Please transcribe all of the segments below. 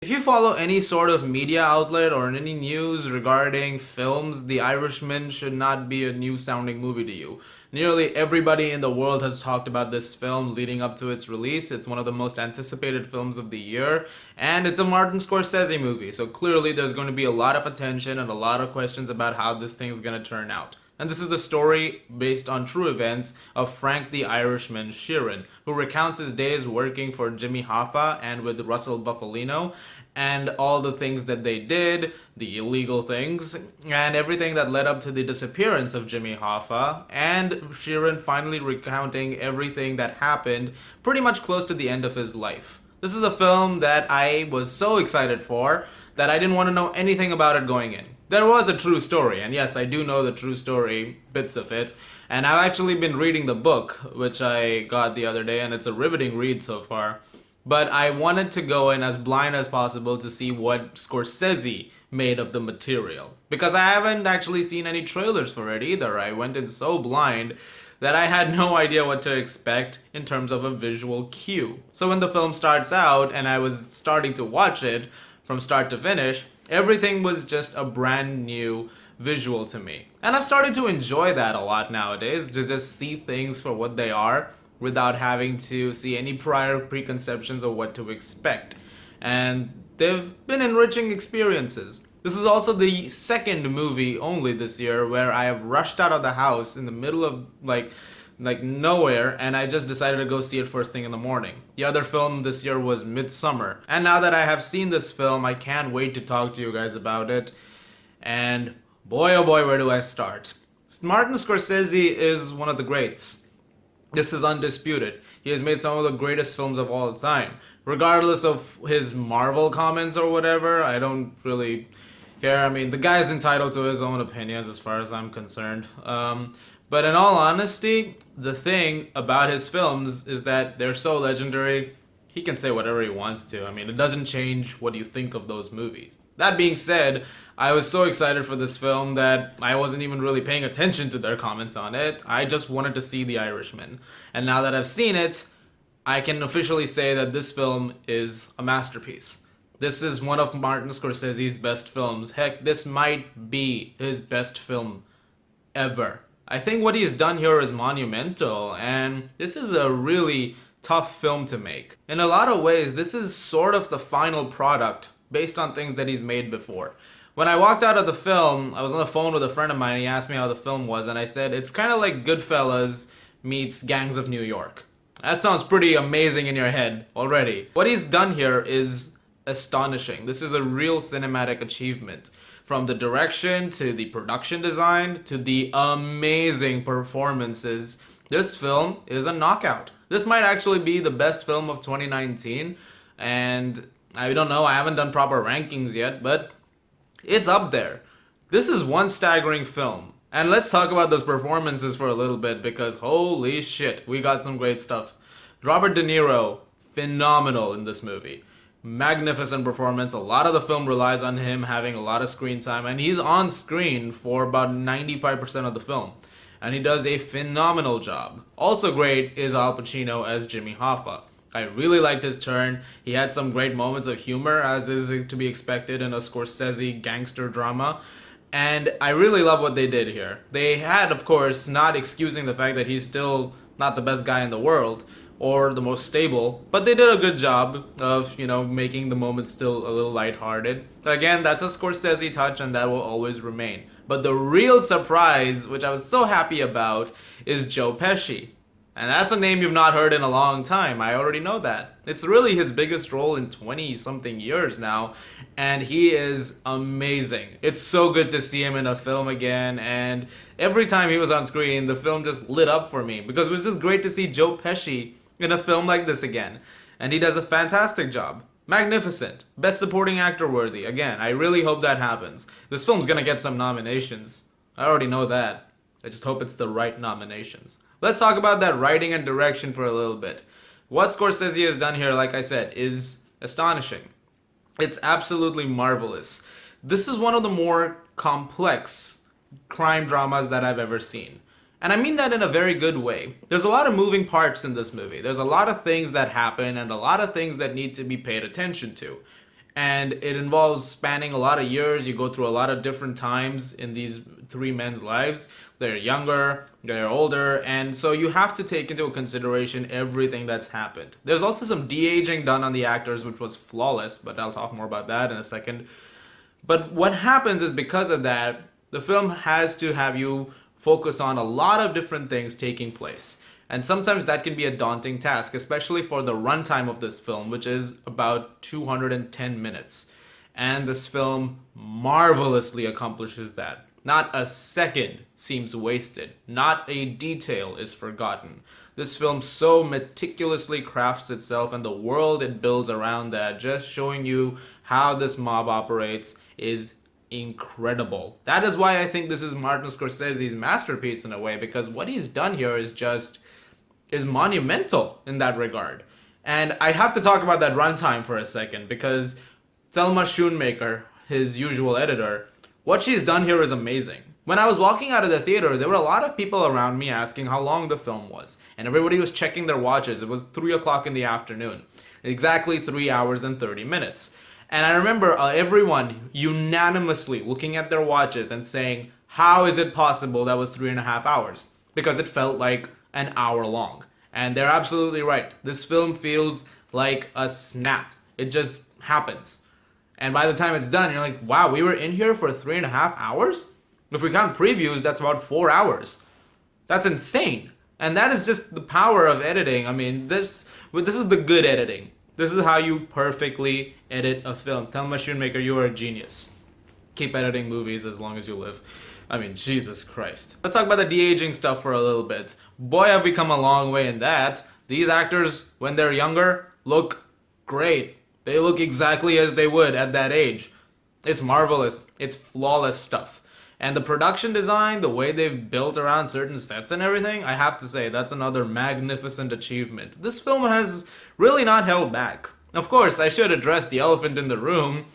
If you follow any sort of media outlet or any news regarding films, The Irishman should not be a new sounding movie to you. Nearly everybody in the world has talked about this film leading up to its release. It's one of the most anticipated films of the year, and it's a Martin Scorsese movie, so clearly there's going to be a lot of attention and a lot of questions about how this thing's going to turn out. And this is the story based on true events of Frank the Irishman Sheeran, who recounts his days working for Jimmy Hoffa and with Russell Buffalino, and all the things that they did, the illegal things, and everything that led up to the disappearance of Jimmy Hoffa, and Sheeran finally recounting everything that happened pretty much close to the end of his life. This is a film that I was so excited for that I didn't want to know anything about it going in. There was a true story, and yes, I do know the true story, bits of it, and I've actually been reading the book, which I got the other day, and it's a riveting read so far. But I wanted to go in as blind as possible to see what Scorsese made of the material. Because I haven't actually seen any trailers for it either. I went in so blind that I had no idea what to expect in terms of a visual cue. So when the film starts out and I was starting to watch it from start to finish, everything was just a brand new visual to me. And I've started to enjoy that a lot nowadays, to just see things for what they are without having to see any prior preconceptions of what to expect. And they've been enriching experiences. This is also the second movie only this year where I have rushed out of the house in the middle of like nowhere, and I just decided to go see it first thing in the morning. The other film this year was Midsummer. And now that I have seen this film, I can't wait to talk to you guys about it. And boy oh boy, where do I start? Martin Scorsese is one of the greats. This is undisputed. He has made some of the greatest films of all time. Regardless of his Marvel comments or whatever, I don't really care. I mean, the guy's entitled to his own opinions as far as I'm concerned. But in all honesty, the thing about his films is that they're so legendary, he can say whatever he wants to. I mean, it doesn't change what you think of those movies. That being said, I was so excited for this film that I wasn't even really paying attention to their comments on it. I just wanted to see The Irishman. And now that I've seen it, I can officially say that this film is a masterpiece. This is one of Martin Scorsese's best films. Heck, this might be his best film ever. I think what he's done here is monumental, and this is a really tough film to make. In a lot of ways, this is sort of the final product based on things that he's made before. When I walked out of the film, I was on the phone with a friend of mine, and he asked me how the film was, and I said, it's kind of like Goodfellas meets Gangs of New York. That sounds pretty amazing in your head already. What he's done here is astonishing. This is a real cinematic achievement. From the direction to the production design to the amazing performances, this film is a knockout. This might actually be the best film of 2019, and I don't know, I haven't done proper rankings yet, but it's up there. This is one staggering film. And let's talk about those performances for a little bit, because holy shit, we got some great stuff. Robert De Niro, phenomenal in this movie. Magnificent performance. A lot of the film relies on him having a lot of screen time, and he's on screen for about 95% of the film. And he does a phenomenal job. Also great is Al Pacino as Jimmy Hoffa. I really liked his turn. He had some great moments of humor, as is to be expected in a Scorsese gangster drama. And I really love what they did here. They had, of course, not excusing the fact that he's still not the best guy in the world or the most stable, but they did a good job of, making the moments still a little lighthearted. Again, that's a Scorsese touch, and that will always remain. But the real surprise, which I was so happy about, is Joe Pesci. And that's a name you've not heard in a long time. I already know that. It's really his biggest role in 20-something years now, and he is amazing. It's so good to see him in a film again, and every time he was on screen, the film just lit up for me, because it was just great to see Joe Pesci in a film like this again. And he does a fantastic job. Magnificent. Best Supporting Actor worthy. Again, I really hope that happens. This film's gonna get some nominations. I already know that. I just hope it's the right nominations. Let's talk about that writing and direction for a little bit. What Scorsese has done here, like I said, is astonishing. It's absolutely marvelous. This is one of the more complex crime dramas that I've ever seen. And I mean that in a very good way. There's a lot of moving parts in this movie. There's a lot of things that happen and a lot of things that need to be paid attention to. And it involves spanning a lot of years. You go through a lot of different times in these three men's lives. They're younger, they're older, and so you have to take into consideration everything that's happened. There's also some de-aging done on the actors, which was flawless, but I'll talk more about that in a second. But what happens is, because of that, the film has to have you focus on a lot of different things taking place. And sometimes that can be a daunting task, especially for the runtime of this film, which is about 210 minutes. And this film marvelously accomplishes that. Not a second seems wasted. Not a detail is forgotten. This film so meticulously crafts itself and the world it builds around that, just showing you how this mob operates, is incredible. That is why I think this is Martin Scorsese's masterpiece in a way, because what he's done here is monumental in that regard. And I have to talk about that runtime for a second, because Thelma Schoonmaker, his usual editor, what she's done here is amazing. When I was walking out of the theater, there were a lot of people around me asking how long the film was, and everybody was checking their watches. It was 3 o'clock in the afternoon, exactly 3 hours and 30 minutes. And I remember everyone unanimously looking at their watches and saying, how is it possible that was 3.5 hours? Because it felt like an hour long. And they're absolutely right. This film feels like a snap. It just happens. And by the time it's done, you're like, wow, we were in here for 3.5 hours? If we count previews, that's about 4 hours. That's insane. And that is just the power of editing. I mean, this is the good editing. This is how you perfectly edit a film. Thelma Schoonmaker, you are a genius. Keep editing movies as long as you live. I mean, Jesus Christ. Let's talk about the de-aging stuff for a little bit. Boy, have we come a long way in that. These actors, when they're younger, look great. They look exactly as they would at that age. It's marvelous. It's flawless stuff. And the production design, the way they've built around certain sets and everything, I have to say, that's another magnificent achievement. This film has really not held back. Of course, I should address the elephant in the room.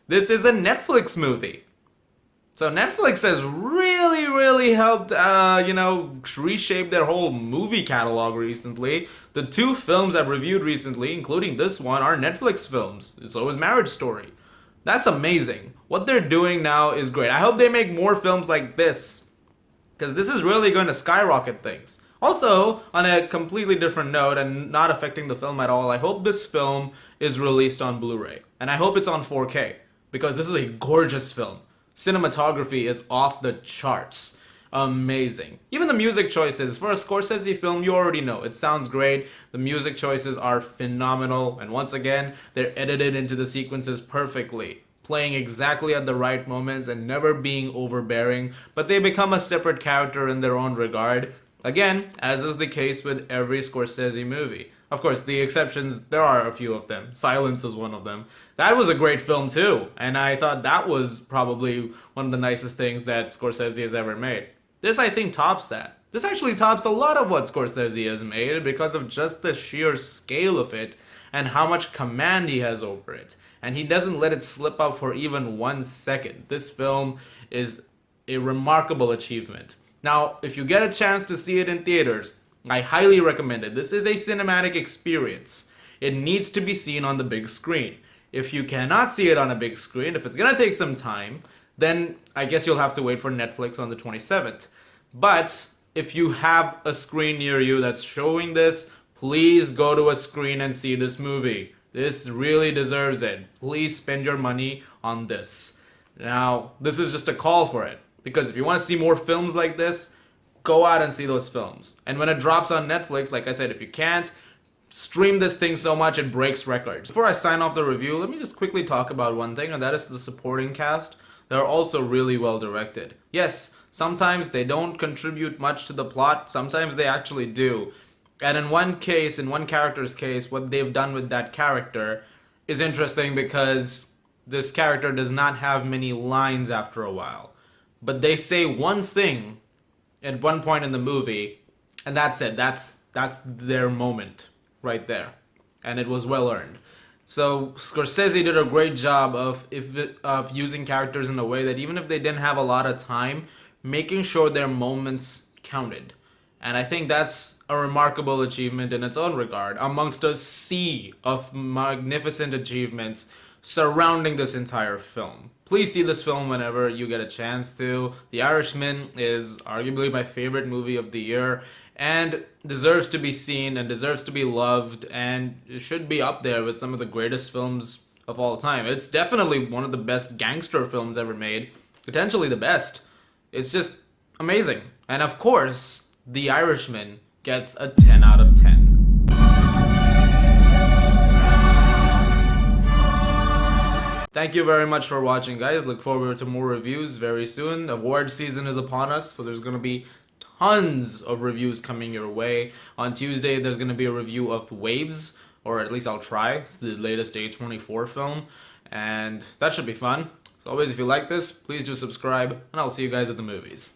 This is a Netflix movie. So Netflix has really helped, reshape their whole movie catalog recently. The 2 films I've reviewed recently, including this one, are Netflix films. So is Marriage Story. That's amazing. What they're doing now is great. I hope they make more films like this, because this is really going to skyrocket things. Also, on a completely different note and not affecting the film at all, I hope this film is released on Blu-ray. And I hope it's on 4K, because this is a gorgeous film. Cinematography is off the charts. Amazing. Even the music choices. For a Scorsese film, you already know. It sounds great. The music choices are phenomenal. And once again, they're edited into the sequences perfectly, playing exactly at the right moments and never being overbearing, but they become a separate character in their own regard. Again, as is the case with every Scorsese movie. Of course, the exceptions, there are a few of them. Silence is one of them. That was a great film too, and I thought that was probably one of the nicest things that Scorsese has ever made. This, I think, tops that. This actually tops a lot of what Scorsese has made because of just the sheer scale of it and how much command he has over it. And he doesn't let it slip up for even 1 second. This film is a remarkable achievement. Now, if you get a chance to see it in theaters, I highly recommend it. This is a cinematic experience. It needs to be seen on the big screen. If you cannot see it on a big screen, if it's gonna take some time, then I guess you'll have to wait for Netflix on the 27th. But if you have a screen near you that's showing this, please go to a screen and see this movie. This really deserves it. Please spend your money on this. Now, this is just a call for it, because if you want to see more films like this, go out and see those films. And when it drops on Netflix, like I said, if you can't, stream this thing so much it breaks records. Before I sign off the review, let me just quickly talk about one thing, and that is the supporting cast. They're also really well directed. Yes, sometimes they don't contribute much to the plot, sometimes they actually do. And in one case, in one character's case, what they've done with that character is interesting because this character does not have many lines after a while. But they say one thing at one point in the movie, and that's it. That's their moment right there. And it was well earned. So Scorsese did a great job of using characters in a way that even if they didn't have a lot of time, making sure their moments counted. And I think that's a remarkable achievement in its own regard. Amongst a sea of magnificent achievements, surrounding this entire film. Please see this film whenever you get a chance to. The Irishman is arguably my favorite movie of the year and deserves to be seen and deserves to be loved, and it should be up there with some of the greatest films of all time. It's definitely one of the best gangster films ever made, potentially the best. It's just amazing. And of course, The Irishman gets a 10 out of 10. Thank you very much for watching, guys. Look forward to more reviews very soon. Award season is upon us, so there's going to be tons of reviews coming your way. On Tuesday, there's going to be a review of Waves, or at least I'll try. It's the latest A24 film, and that should be fun. As always, if you like this, please do subscribe, and I'll see you guys at the movies.